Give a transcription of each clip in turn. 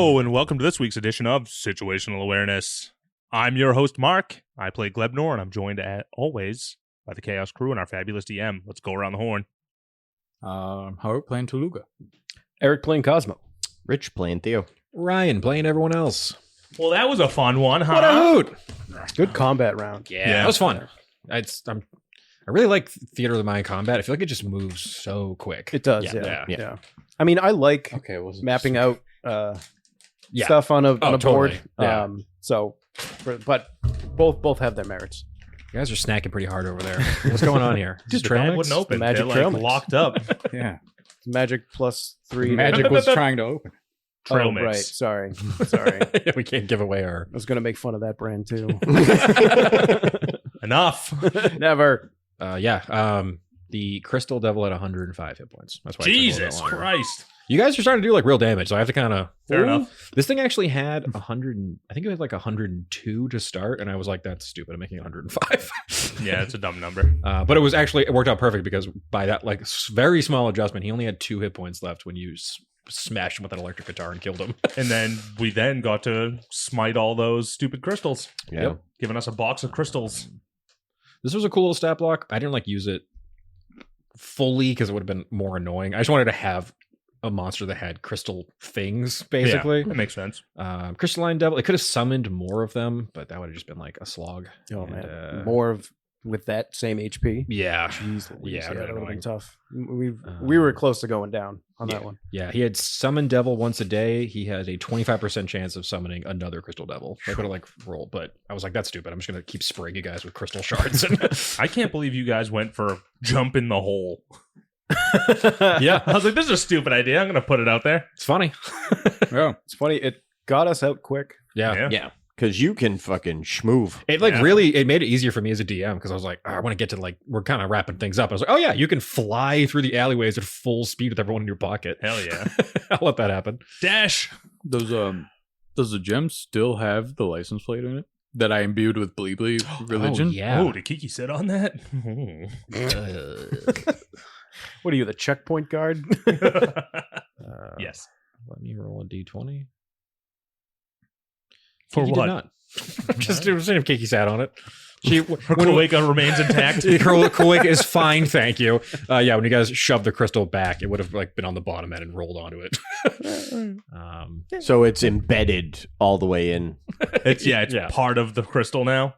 Hello, and welcome to this week's edition of Situational Awareness. I'm your host, Mark. I play Glebnor, and I'm joined, as always, by the Chaos crew and our fabulous DM. Let's go around the horn. Howard playing Toluga. Eric playing Cosmo. Rich playing Theo. Ryan playing everyone else. Well, that was a fun one, huh? What a hoot! Good combat round. Yeah, Yeah. that was fun. I really like Theater of the Mind combat. I feel like it just moves so quick. It does, Yeah. yeah. I mean, I like Okay, it wasn't mapping out Yeah. stuff on a totally. board. Yeah. But both have their merits. You guys are snacking pretty hard over there. What's going on here? Dude, the bag wouldn't open. The magic They're, trail like, mix. locked up. Yeah. Magic plus 3. Magic was trying to open. Trail Oh, mix. right. Sorry. We can't give away our. I was going to make fun of that brand too. Enough. Never. The Crystal Devil at 105 hit points. That's why it took a little Jesus bit longer. Christ. You guys are starting to do like real damage, so I have to kind of. Fair enough. This thing actually had 100. I think it had like 102 to start, and I was like, "That's stupid. I'm making 105." Yeah, it's a dumb number. But it worked out perfect because by that like very small adjustment, he only had 2 hit points left when you smashed him with an electric guitar and killed him. And then we got to smite all those stupid crystals. Yeah. Yep. Giving us a box of crystals. This was a cool little stat block. I didn't like use it fully because it would have been more annoying. I just wanted to have a monster that had crystal things, basically. Yeah, that makes sense. Crystalline Devil. It could have summoned more of them, but that would have just been like a slog. Oh, And, man. More of with that same HP. Yeah. Jeez, Louise. Yeah, that really would have been annoying. tough. We were close to going down on that one. Yeah, he had Summon Devil once a day. He has a 25% chance of summoning another Crystal Devil. I could have like rolled, but I was like, that's stupid. I'm just going to keep spraying you guys with crystal shards. I can't believe you guys went for jump in the hole. Yeah. I was like, this is a stupid idea. I'm going to put it out there. It's funny. Yeah. It's funny. It got us out quick. Yeah. Yeah. Because you can fucking schmoove. It like Yeah. really, it made it easier for me as a DM because I was like, I want to get to like, we're kind of wrapping things up. I was like, oh yeah, you can fly through the alleyways at full speed with everyone in your pocket. Hell yeah. I'll let that happen. Dash. Does the gem still have the license plate in it that I imbued with Bleebly religion? Oh, yeah. Oh, did Kiki sit on that? What are you, the checkpoint guard? Yes. Let me roll a d20. For Kiki did what? not. Just seeing if Kiki sat on it. She Her cloaca remains intact. Cloaca is fine, thank you. When you guys shoved the crystal back, it would have like been on the bottom end and rolled onto it. So it's embedded all the way in. It's Yeah. part of the crystal now.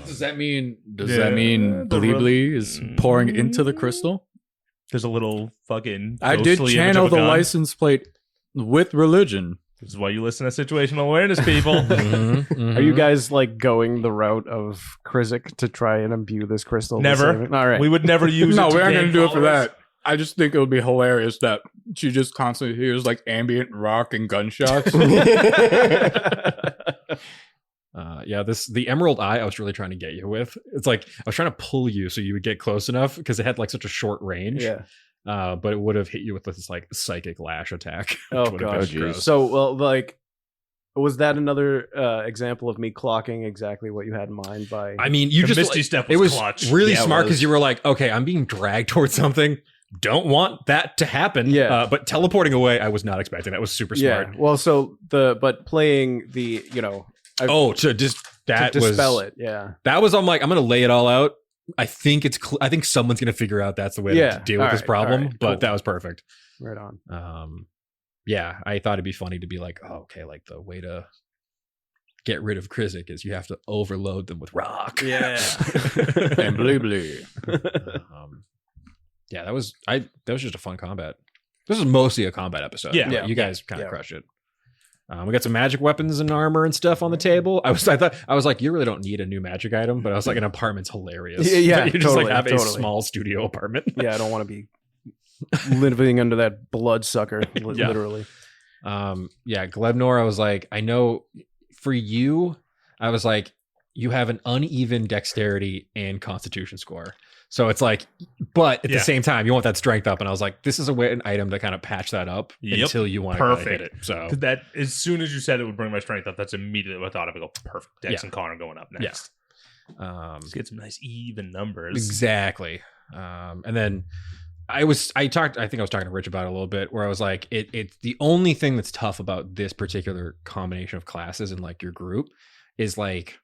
Does that mean Yeah, Bleebly is pouring into the crystal? There's a little fucking I did ghostly channel image of a the gun. license plate with religion. This is why you listen to situational awareness, people. Are you guys like going the route of Krizik to try and imbue this crystal? to Never. save it? All right. We would never use No, it. we aren't going going to do it for that. I just think it would be hilarious that she just constantly hears like ambient rock and gunshots. The Emerald Eye I was really trying to get you with. It's like I was trying to pull you so you would get close enough because it had like such a short range. Yeah. But it would have hit you with this like psychic lash attack. Oh which would have been gosh. gross. So like, was that another example of me clocking exactly what you had in mind by? I mean, you The just Misty like, Step it was was clutch. really Yeah, it smart was. because you were like, okay, I'm being dragged towards something. Don't want that to happen. Yeah. But teleporting away, I was not expecting. That was super smart. Yeah. Well, so but playing the To dispel it. Yeah. That was I'm like I'm gonna lay it all out. I think I think someone's gonna figure out that's the way Yeah. to deal with All this right, problem. all right, But cool. that was perfect. Right on. I thought it'd be funny to be like, oh, okay, like the way to get rid of Krizik is you have to overload them with rock. Yeah. And Bleebly. That was just a fun combat. This is mostly a combat episode. Yeah. but Yeah. you guys kind of Yeah. crushed it. We got some magic weapons and armor and stuff on the table. I was like, you really don't need a new magic item, but I was like, an apartment's hilarious. Yeah, you just totally, like have a totally. small studio apartment. Yeah. I don't want to be living under that bloodsucker, Yeah. literally. Glebnor, I was like, I know for you, I was like, you have an uneven dexterity and constitution score. So it's like, but at the same time, you want that strength up. And I was like, this is an item to kind of patch that up until you want to hit it. So that as soon as you said it would bring my strength up, that's immediately what I thought of. I go, perfect. Dex and Connor going up next. Let's get some nice even numbers. Exactly. And then I think I was talking to Rich about it a little bit, where I was like, it's the only thing that's tough about this particular combination of classes in like your group is like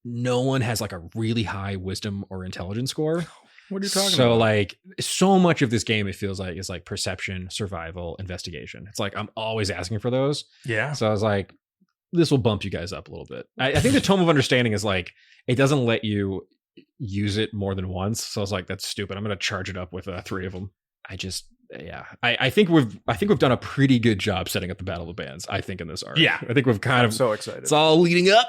no one has like a really high wisdom or intelligence score. What are you talking about? So like so much of this game, it feels like is like perception, survival, investigation. It's like I'm always asking for those. Yeah. So I was like, this will bump you guys up a little bit. I think the Tome of Understanding is like, it doesn't let you use it more than once. So I was like, that's stupid. I'm going to charge it up with 3 of them. I think we've done a pretty good job setting up the Battle of the Bands, I think, in this arc. Yeah. I think we've kind I'm of, so excited. it's all leading up.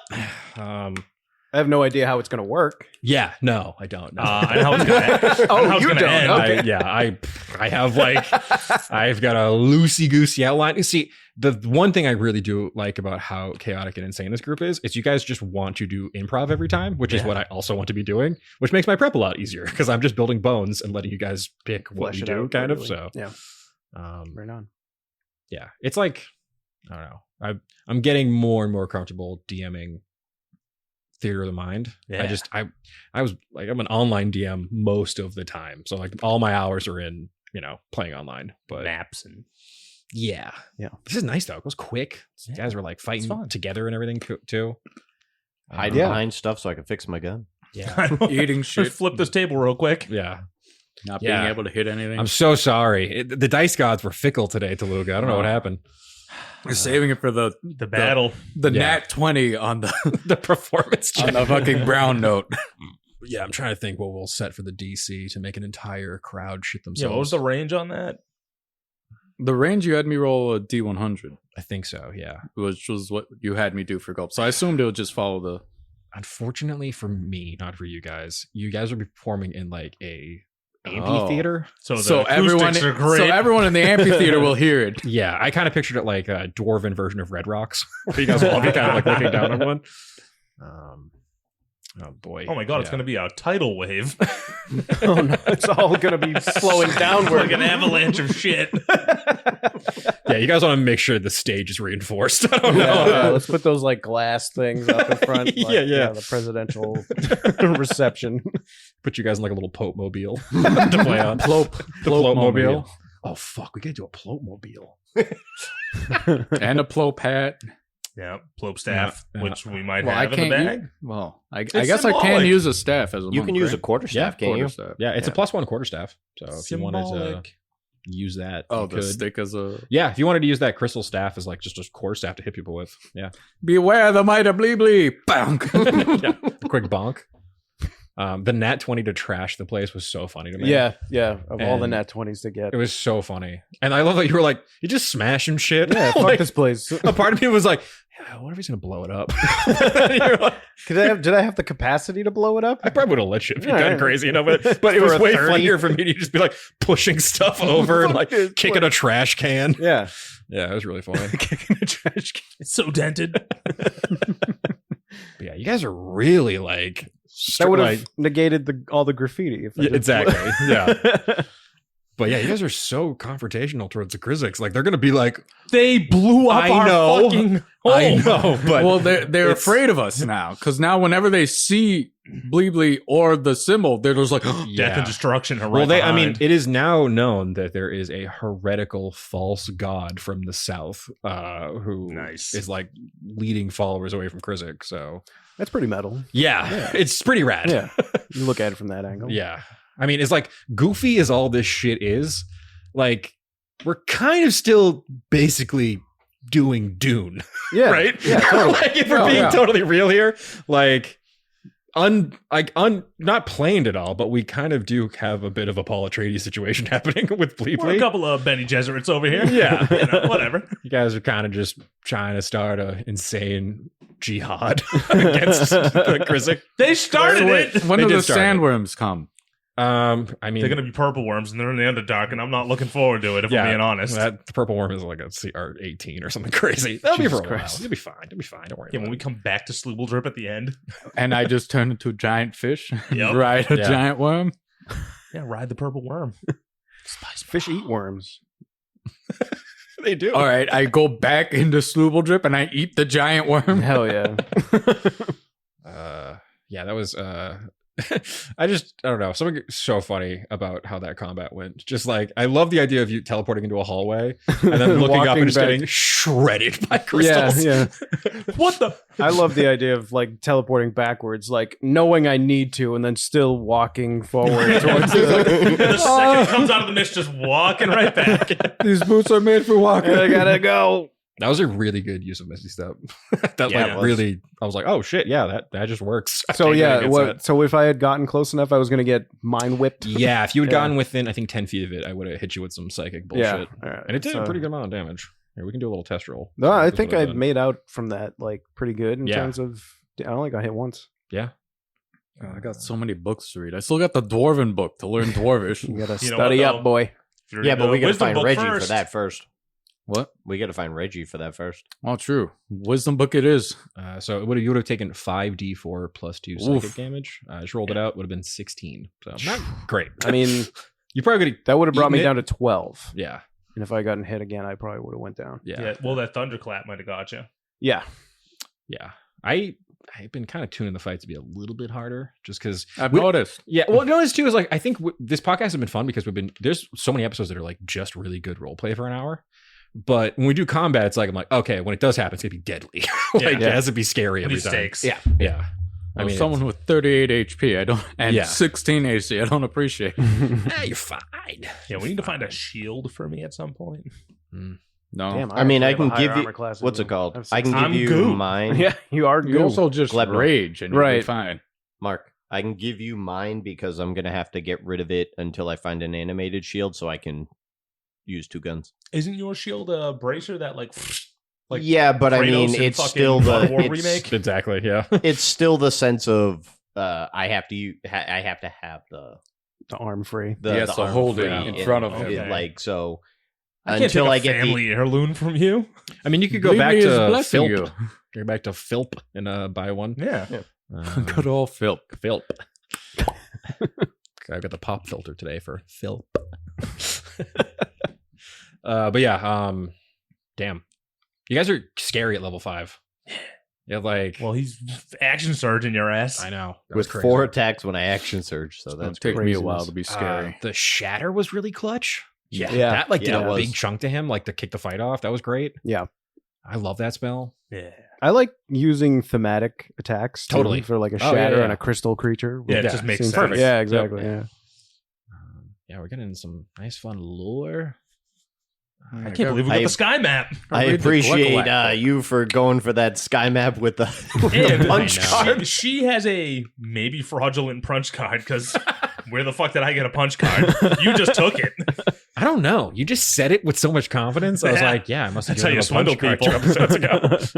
I have no idea how it's going to work. Yeah, no, I don't know. I know how it's gonna end. Oh, I know how it's you gonna don't. end. Okay. I have like, I've got a loosey goosey outline. You see, the one thing I really do like about how chaotic and insane this group is you guys just want to do improv every time, which is what I also want to be doing, which makes my prep a lot easier because I'm just building bones and letting you guys pick what Flesh you it do, out, kind of. literally. So, Yeah. right on. Yeah, it's like, I don't know. I'm getting more and more comfortable DMing Theater of the Mind. Yeah. I was like, I'm an online DM most of the time. So like all my hours are in, playing online, but Maps and yeah. Yeah. This is nice though. It was quick. Yeah. Guys were like fighting fun. together and everything too. Hiding behind stuff so I can fix my gun. Yeah. Eating shit. Just flip this table real quick. Yeah. Not Yeah. being able to hit anything. I'm so sorry. The dice gods were fickle today, Toluga. I don't know what happened. We're saving it for the Battle. the Yeah. nat 20 on the The performance on check. the fucking brown note. Yeah, I'm trying to think what we'll set for the DC to make an entire crowd shit Yeah, themselves. what was the range on that? The range you had me roll a D100, I think so, yeah. which was what you had me do for gulp. So I assumed it would just follow the. Unfortunately for me, not for you guys will be performing in like a Oh. amphitheater. So the So everyone, acoustics are great. so everyone in the amphitheater will hear it. Yeah, I kind of pictured it like a dwarven version of Red Rocks, where you guys will all be kind of like looking down on one. Oh boy! Oh my god, it's going to be a tidal wave. Oh no, it's all going to be flowing downward. Like an avalanche of shit. Yeah, you guys want to make sure the stage is reinforced. I don't know. Yeah, let's put those like glass things up in front. Like, Yeah. The presidential reception. Put you guys in like a little Pope mobile to play on. Plope. The Plope mobile. mobile. Oh fuck, we gotta do a Plope mobile. And a plope hat. Yeah, Plope staff, Yeah. which we might Well, I have in the can't. bag. I guess I can symbolic. use a staff as a You monk, can use a right? quarterstaff, can't you? Quarterstaff. Yeah, it's a Yeah. +1 quarterstaff. So if you wanted to Symbolic. use that, Oh, you the could. stick as a. Yeah, if you wanted to use that crystal staff as like just a quarterstaff to hit people with. Yeah. Beware the might of blee blee. Bang. Yeah. A quick bonk. The nat 20 to trash the place was so funny to me. Yeah. Of all the And nat 20s to get. It was so funny. And I love that you were like, you just smashing shit. Yeah, fuck Like, this place. a part of me was like, yeah, what if he's gonna blow it up? You're like, Did I have the capacity to blow it up? I probably would have let you if you'd Yeah, gotten yeah. crazy enough. But it For was a way 30. funnier for me to just be like pushing stuff over and like Fuck this kicking a trash can. Yeah. Yeah, it was really funny. Kicking a trash can. It's so dented. But yeah, you guys are really like That would have like, negated all the graffiti. If I yeah, just- exactly. Yeah. But yeah, you guys are so confrontational towards the Kriziks. Like they're gonna be like, They blew up I our know. fucking home. I know, but Well, they're it's- afraid of us now because now whenever they see blee blee or the symbol, they're just like, Death and destruction are right Well, I mean, behind. it is now known that there is a heretical false god from the south who Nice. is like leading followers away from Krizik. So That's pretty metal. yeah, it's pretty rad. Yeah. You look at it from that angle. Yeah. I mean, it's like goofy as all this shit is. Like, we're kind of still basically doing Dune, Yeah. right? Yeah, totally. Like, if we're Oh, being yeah. totally real here, like, not planned at all, but we kind of do have a bit of a Paul Atreides situation happening with We're a Bleepley. couple of Benny Gesserits over here. Yeah. You know, whatever. You guys are kind of just trying to start a insane jihad against the Krizik. They started it. when They do did the start it. sandworms come? I mean, They're going to be purple worms, and they're in the Underdark, and I'm not looking forward to it, if Yeah, I'm being honest. that the purple worm is like a CR18 or something crazy. That'll be Jesus for a while. Christ. You'll be fine. You'll be fine. Don't worry Yeah, about when we it. come back to Slooble at the end. And I just turn into a giant fish, Yep. ride a Yeah. giant worm. Yeah, ride the purple worm. Fish eat worms. They do. All right, I go back into Slooble and I eat the giant worm. Hell yeah. Yeah, that was I don't know. Something so funny about how that combat went. Just like, I love the idea of you teleporting into a hallway and then looking up and just getting shredded by crystals. Yeah. What the? I love the idea of like teleporting backwards, like knowing I need to, and then still walking forward towards it. The second it comes out of the mist, just walking right back. These boots are made for walking. I gotta go. That was a really good use of Misty Step. Yeah, really, I was like, oh shit, yeah, that just works. So so if I had gotten close enough, I was gonna get mind whipped. Yeah, if you had gotten within, I think 10 feet of it, I would have hit you with some psychic bullshit. All right. And it did a pretty good amount of damage. Here, we can do a little test roll. No, I This is think what I I've done. made out from that like pretty good in Yeah. terms of. I only got hit once. Yeah. I got so many books to read. I still got the Dwarven book to learn Dwarvish. You gotta You know study what, up, though? boy. If you're Yeah, into but we got to wisdom find book Reggie for first. that first. What? We got to find Reggie for that first. Oh, true. Wisdom book it is. So you would have taken 5d4 plus 2 Oof. psychic damage. I just rolled it out, would have been 16. So not great. I mean, You probably could have. that would have brought me Eaten down to 12. Yeah. And if I gotten hit again, I probably would have went down. Yeah. Yeah. Well, that thunderclap might have got you. Yeah. Yeah. I've been kind of tuning the fights to be a little bit harder just because. I've noticed. Yeah. Well, notice too is like, I think this podcast has been fun because there's so many episodes that are like just really good role play for an hour. But when we do combat, it's like, I'm like, okay, when it does happen, it's going to be deadly. It has to be scary every These time. stakes. Yeah. Yeah. I mean, someone with 38 HP, and Yeah. 16 AC, I don't appreciate. you're fine. Yeah, we need to find a shield for me at some point. No, Damn, I mean, I actually can have a give higher you armor class than what's you. it called? I've I can I'm give you goo. mine. Yeah, you are you goo. also just Glebner. rage, and you'll be Right. fine. Mark, I can give you mine because I'm gonna have to get rid of it until I find an animated shield, so I can use 2 guns. Isn't your shield a bracer that like yeah, but I Kratos mean, in it's fucking still God the of War it's, remake? Exactly. Yeah. it's still the sense of I have to have The arm free. He has to arm hold it free in and- front of him. Okay. like so. I can't Until take a I get family heirloom from you. I mean, you could go Believe back me, is to blessing Philp. Go back to Philp and buy one. Yeah. Good old Phil. Philp. I've got the pop filter today for Philp. But yeah, damn. You guys are scary at level 5. Yeah, like Well, he's action surge in your ass. I know. That was with crazy. 4 attacks when I action surge, so It'll that's take me a craziness. while to be scary. The shatter was really clutch. Yeah. That like did Yeah, it a was. big chunk to him, like to kick the fight off. That was great. Yeah. I love that spell. Yeah. I like using thematic attacks too, Totally. for like a Oh, yeah, shatter yeah. and a crystal creature. Yeah, it Yeah, just makes Seems sense. perfect. Yeah, exactly. Yeah. Yeah, we're getting some nice fun lore. I can't believe we got the sky map. I read the appreciate Gluck-a-Lack book. you for going for that sky map with the And punch I know. card. She has a maybe fraudulent punch card because where the fuck did I get a punch card? You just took it. I don't know. You just said it with so much confidence. I was Yeah. like, yeah, I must have That's how given you him a punch swindle card 2 people. episodes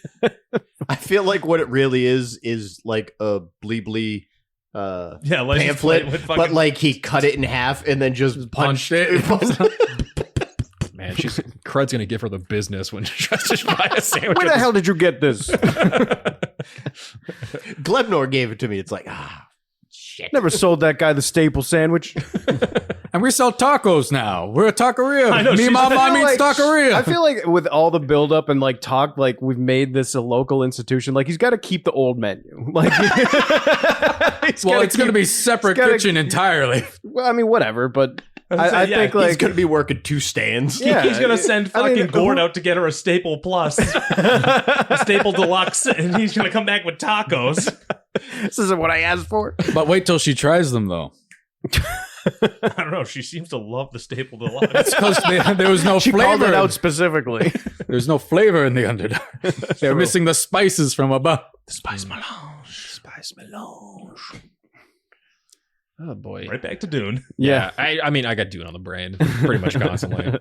ago. I feel like what it really is like a Bleebly Yeah, license pamphlet, plate with but fucking- like he cut it in half and then just punched it. Man, Crud's gonna give her the business when she tries to buy a sandwich. Where the hell did you get this? Glebnor gave it to me. It's like shit. Never sold that guy the staple sandwich. And we sell tacos now. We're a taqueria. I know, Me she's- mama I feel means like- taqueria. I feel like with all the buildup and like talk, like we've made this a local institution. Like he's got to keep the old menu. Like, well, it's going to be separate gotta- kitchen entirely. Well, I mean, whatever. But I Yeah, think He's like gonna be working 2 stands. Yeah. He's gonna send I mean, fucking Gord who- out to get her a staple plus, a staple deluxe, and he's gonna come back with tacos. this isn't what I asked for. But wait till she tries them, though. I don't know. She seems to love the staple deluxe. Because there was no She called flavor. it out specifically. There's no flavor in the Underdark. They're missing the spices from above. Spice melange. Spice melange. Oh boy. Right back to Dune. Yeah. I mean, I got Dune on the brain pretty much constantly.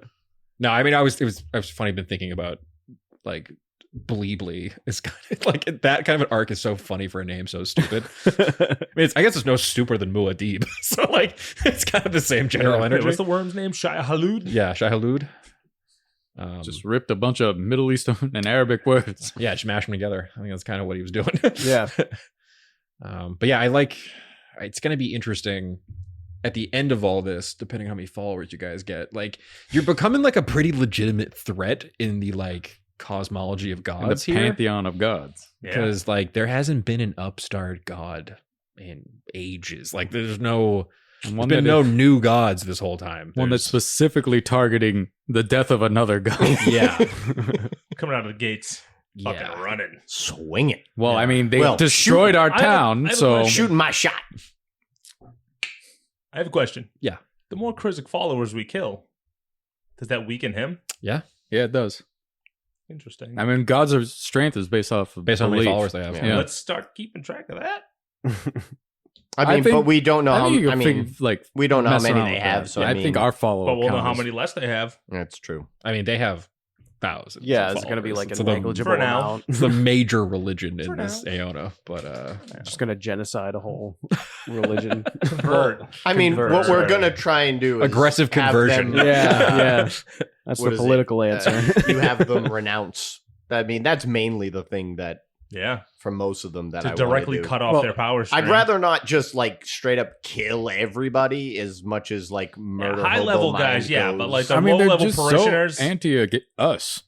No, I mean, I was funny. Been thinking about like Bleebly. It's kind of like that kind of an arc is so funny for a name so stupid. I mean, I guess it's no stupider than Muad'Dib. So like, it's kind of the same general Wait, energy. what's the worm's name? Shia Halud? Yeah, Shai-Hulud. Just ripped a bunch of Middle Eastern and Arabic words. Yeah, just mash them together. I think that's kind of what he was doing. Yeah. But yeah, it's going to be interesting at the end of all this, depending on how many followers you guys get. Like, you're becoming like a pretty legitimate threat in the like cosmology of In the gods here. pantheon of gods. Yeah. Because like there hasn't been an upstart god in ages. Like there's no One been that no is- new gods this whole time. one that's specifically targeting the death of another god. yeah. Coming out of the gates, Yeah. fucking running. Swinging. Well, I mean, they Well, destroyed our I have a- town, I have a so question. Shooting my shot. I have a question. Yeah. The more Krizik followers we kill, does that weaken him? yeah, it does. Interesting. I mean, God's strength is based off of Based on how many belief. followers they have. Yeah. Yeah. Let's start keeping track of that. I I mean, think- but we don't know I how. think you I can mean, figure, like we don't know how mess many around they with have. that. So Yeah, I I mean, think our follow. But we'll know how many less they have. That's true. I mean, they have thousands. Yeah, of it's going to be followers. like a It's the- negligible for now. amount. It's the major religion For in this Aeona, but Just going to genocide a whole religion. Convert. I mean, Convert. what we're gonna try and do is Aggressive have conversion. them- yeah. That's What the is it? political answer. you have them renounce. I mean, that's mainly the thing that Yeah. for most of them that To I directly wanna do. cut off Well, their power stream. I'd rather not just like straight up kill everybody as much as like murder high hobo level mind guys, yeah, goes. but like the I mean, low they're level just parishioners. so anti us.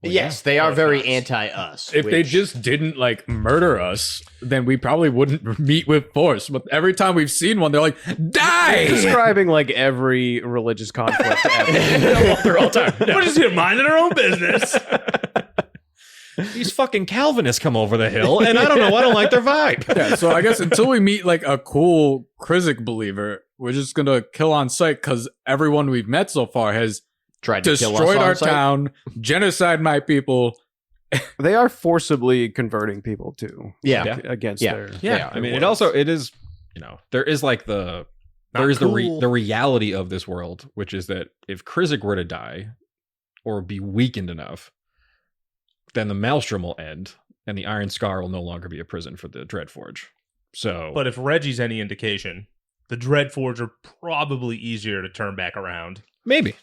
yes, they are Both very sides. anti-us. If they which- just didn't like murder us, then we probably wouldn't meet with force. But every time we've seen one, they're like, die! Describing like every religious conflict ever. They're all time. We're just here minding our own business. these fucking Calvinists come over the hill, and I don't know. I don't like their vibe. Yeah, so I guess until we meet like a cool Krizik believer, we're just gonna kill on sight because everyone we've met so far has tried to kill us destroyed on our sight. town, genocide my people. They are forcibly converting people too. Yeah. Yeah. Against Yeah. their Yeah, I mean, it also it is, you know, there is like the Not there is cool. the reality of this world, which is that if Krizik were to die or be weakened enough, then the Maelstrom will end, and the Iron Scar will no longer be a prison for the Dreadforge. So, But if Reggie's any indication, the Dreadforge are probably easier to turn back around. maybe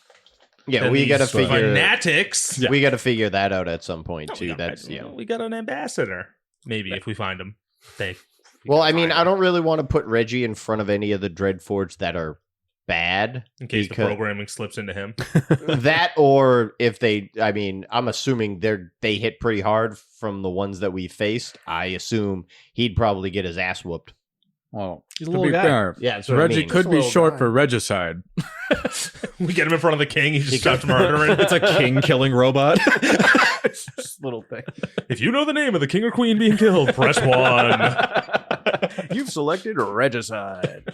Yeah, than we got to these figure. fanatics. We got to figure that out at some point No, we too. got- That's you know. we got an ambassador. Maybe if we find him. Well, I mean, I don't really want to put Reggie in front of any of the Dreadforge that are bad. in case the because- programming slips into him. That or if they, I mean, I'm assuming they hit pretty hard from the ones that we faced. I assume he'd probably get his ass whooped. Well, He's a to little be guy. fair, Yeah, that's what I Reggie mean. could He's a be little short guy. for regicide. We get him in front of the king. He just He starts could- murdering. it's a king killing robot. just little thing. If you know the name of the king or queen being killed, press 1. You've selected regicide.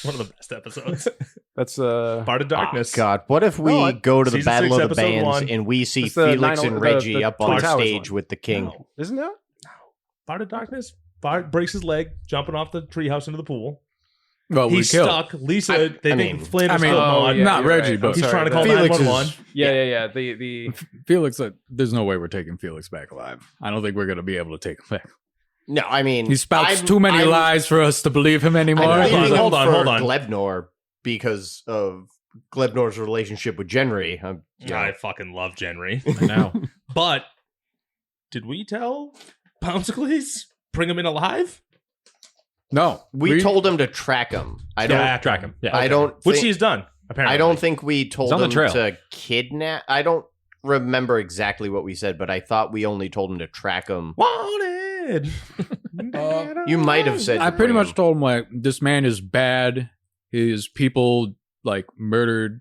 One of the best episodes. That's Part of Darkness. Oh, God, what if we No, go to the season Battle 6, of the episode Bands 1. and we see It's the Felix 9/11 and Reggie the up Twin on Towers stage one. with the king? No. isn't that? Part of Darkness. Bart breaks his leg, jumping off the treehouse into the pool. Well, we He's killed. stuck. Lisa, I they mean- think Flanders I mean, killed him oh, on. yeah, not you're Reggie, right. but I'm He's sorry, trying to call that- Felix 911. is- Yeah. The Felix, there's no way we're taking Felix back alive. I don't think we're going to be able to take him back. No, I mean, He spouts I'm- too many I'm- lies for us to believe him anymore. I'm Hold on, leaving hold him on, for hold on. Glebnor because of Glebnor's relationship with Genry. I fucking love Genry. I know. But did we tell Poundsicles? Bring him in alive? No, We told him to track him. I don't. Yeah, track him. Yeah, I don't. Which think- he's done. Apparently, I don't think we told on the him trail. to kidnap. I don't remember exactly what we said, but I thought we only told him to track him. wanted. You might have said. I to pretty bring much him. told him like this man is bad. His people like murdered.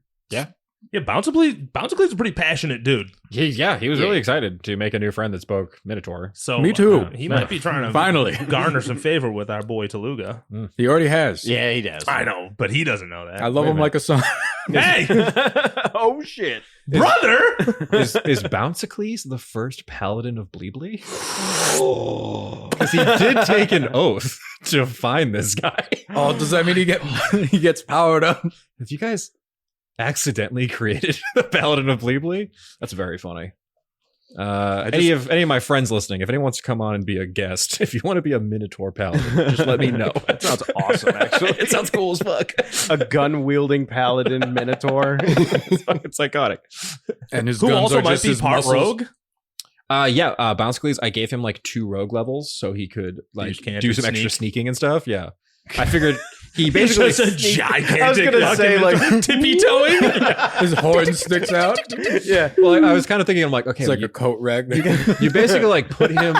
Yeah, Bouncicles is a pretty passionate dude. He was Yeah. really excited to make a new friend that spoke Minotaur. So Me too. He might be trying to Finally. garner some favor with our boy Toluga. He already has. Yeah, he does. I know, but he doesn't know that. I love Wait a him minute. like a son. Hey, oh shit! brother! Is Bouncicles the first paladin of Bleebly? Because he did take an oath to find this guy. Oh, does that mean he gets powered up? Have you guys accidentally created the paladin of Bleebly? That's very funny. Any of my friends listening, if anyone wants to come on and be a guest, if you want to be a Minotaur paladin, just let me know. That sounds awesome. Actually, It sounds cool as fuck. a gun wielding paladin minotaur. It's fucking psychotic. And his Who guns also are might just be his part muscles. rogue. Bouncicles, I gave him like 2 rogue levels so he could like just can't do do some extra sneak? sneaking and stuff. Yeah. I figured he He's basically just a gigantic I was gonna say, like, tippy toeing. His horn sticks out. Yeah. well, I was kind of thinking, I'm like, okay, It's like you, a coat rack. you basically like put him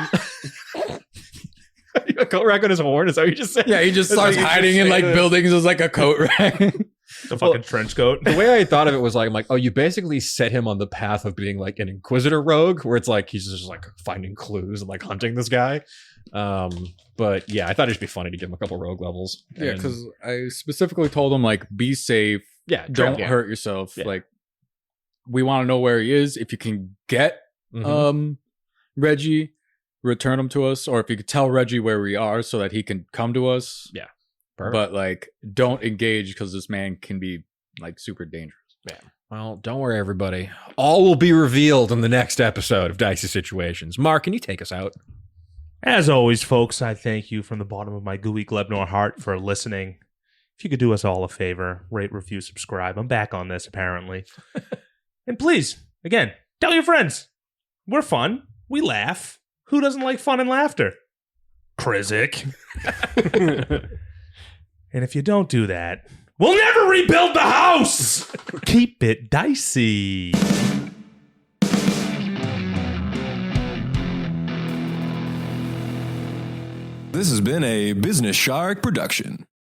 a coat rack on his horn? Is that what you just said? Yeah, he just starts hiding in like buildings as like a coat rack. The fucking trench coat. The way I thought of it was like, I'm like, oh, you basically set him on the path of being like an Inquisitor rogue, where it's like he's just like finding clues and like hunting this guy. But yeah, I thought it'd just be funny to give him a couple rogue levels. Yeah, And- because I specifically told him like, be safe, yeah, don't yeah. hurt yourself. Yeah. Like, we want to know where he is. If you can get Mhm. Reggie, return him to us, or if you could tell Reggie where we are so that he can come to us. Yeah. Perfect. But like, don't engage because this man can be like super dangerous. Well, don't worry, everybody. All will be revealed in the next episode of Dicey Situations. Mark, can you take us out? As always, folks, I thank you from the bottom of my gooey Glebnor heart for listening. If you could do us all a favor, rate, review, subscribe. I'm back on this, apparently. And please, again, tell your friends. We're fun. We laugh. Who doesn't like fun and laughter? Krizik. And if you don't do that, we'll never rebuild the house! Keep it dicey. This has been a Business Shark production.